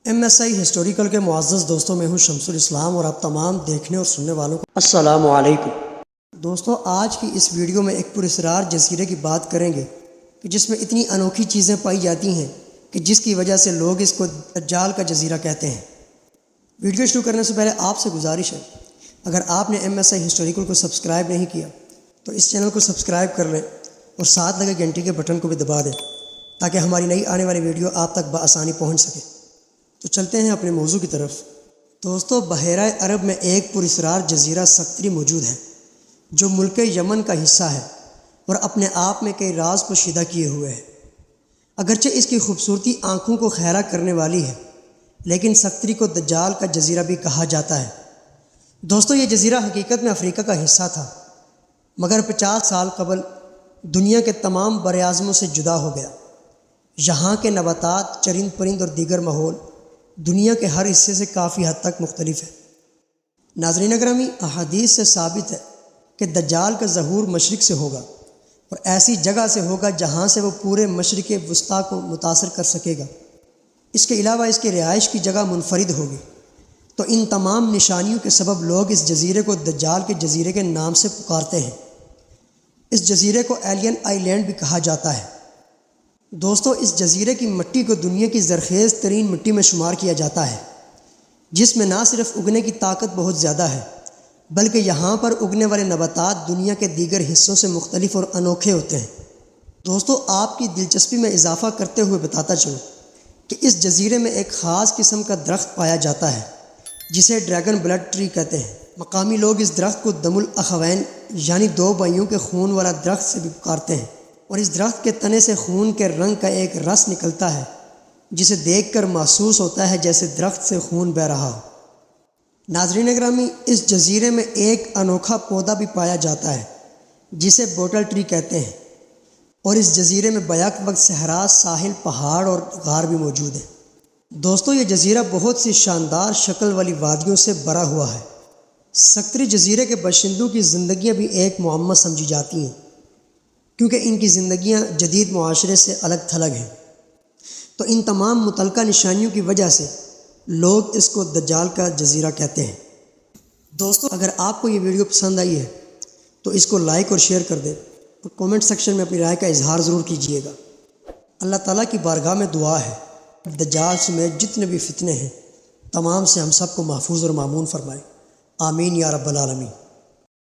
MSI historical کے معزز دوستوں میں ہوں شمس الاسلام اور آپ تمام دیکھنے اور سننے والوں کو السلام علیکم۔ دوستوں آج کی اس ویڈیو میں ایک پراسرار جزیرے کی بات کریں گے کہ جس میں اتنی انوکھی چیزیں پائی جاتی ہیں کہ جس کی وجہ سے لوگ اس کو دجال کا جزیرہ کہتے ہیں۔ ویڈیو شروع کرنے سے پہلے آپ سے گزارش ہے، اگر آپ نے MSI ہسٹوریکل کو سبسکرائب نہیں کیا تو اس چینل کو سبسکرائب کر لیں اور ساتھ لگے گھنٹی کے بٹن کو بھی دبا دیں تاکہ ہماری نئی آنے والی ویڈیو آپ تک بآسانی پہنچ سکے۔ تو چلتے ہیں اپنے موضوع کی طرف۔ دوستو بحیرہ عرب میں ایک پراسرار جزیرہ سقطری موجود ہے جو ملک یمن کا حصہ ہے اور اپنے آپ میں کئی راز پوشیدہ کیے ہوئے ہے۔ اگرچہ اس کی خوبصورتی آنکھوں کو خیرہ کرنے والی ہے لیکن سقطری کو دجال کا جزیرہ بھی کہا جاتا ہے۔ دوستو یہ جزیرہ حقیقت میں افریقہ کا حصہ تھا، مگر 50 سال قبل دنیا کے تمام براعظموں سے جدا ہو گیا۔ یہاں کے نباتات، چرند پرند اور دیگر ماحول دنیا کے ہر حصے سے کافی حد تک مختلف ہے۔ ناظرین اکرامی، احادیث سے ثابت ہے کہ دجال کا ظہور مشرق سے ہوگا اور ایسی جگہ سے ہوگا جہاں سے وہ پورے مشرق وسطیٰ کو متاثر کر سکے گا۔ اس کے علاوہ اس کی رہائش کی جگہ منفرد ہوگی۔ تو ان تمام نشانیوں کے سبب لوگ اس جزیرے کو دجال کے جزیرے کے نام سے پکارتے ہیں۔ اس جزیرے کو ایلین آئی لینڈ بھی کہا جاتا ہے۔ دوستو اس جزیرے کی مٹی کو دنیا کی زرخیز ترین مٹی میں شمار کیا جاتا ہے، جس میں نہ صرف اگنے کی طاقت بہت زیادہ ہے بلکہ یہاں پر اگنے والے نباتات دنیا کے دیگر حصوں سے مختلف اور انوکھے ہوتے ہیں۔ دوستو آپ کی دلچسپی میں اضافہ کرتے ہوئے بتاتا چلوں کہ اس جزیرے میں ایک خاص قسم کا درخت پایا جاتا ہے جسے ڈریگن بلڈ ٹری کہتے ہیں۔ مقامی لوگ اس درخت کو دم الاخوین یعنی دو بھائیوں کے خون والا درخت سے بھی پکارتے ہیں، اور اس درخت کے تنے سے خون کے رنگ کا ایک رس نکلتا ہے جسے دیکھ کر محسوس ہوتا ہے جیسے درخت سے خون بہہ رہا ہو۔ ناظرین اکرامی، اس جزیرے میں ایک انوکھا پودا بھی پایا جاتا ہے جسے بوٹل ٹری کہتے ہیں، اور اس جزیرے میں بیک وقت صحرا، ساحل، پہاڑ اور غار بھی موجود ہیں۔ دوستو یہ جزیرہ بہت سی شاندار شکل والی وادیوں سے بھرا ہوا ہے۔ سقطری جزیرے کے باشندوں کی زندگیاں بھی ایک معمہ سمجھی جاتی ہیں کیونکہ ان کی زندگیاں جدید معاشرے سے الگ تھلگ ہیں۔ تو ان تمام متعلقہ نشانیوں کی وجہ سے لوگ اس کو دجال کا جزیرہ کہتے ہیں۔ دوستو اگر آپ کو یہ ویڈیو پسند آئی ہے تو اس کو لائک اور شیئر کر دیں اور کومنٹ سیکشن میں اپنی رائے کا اظہار ضرور کیجیے گا۔ اللہ تعالیٰ کی بارگاہ میں دعا ہے دجال سمیت جتنے بھی فتنے ہیں تمام سے ہم سب کو محفوظ اور مامون فرمائے۔ آمین یا رب العالمین۔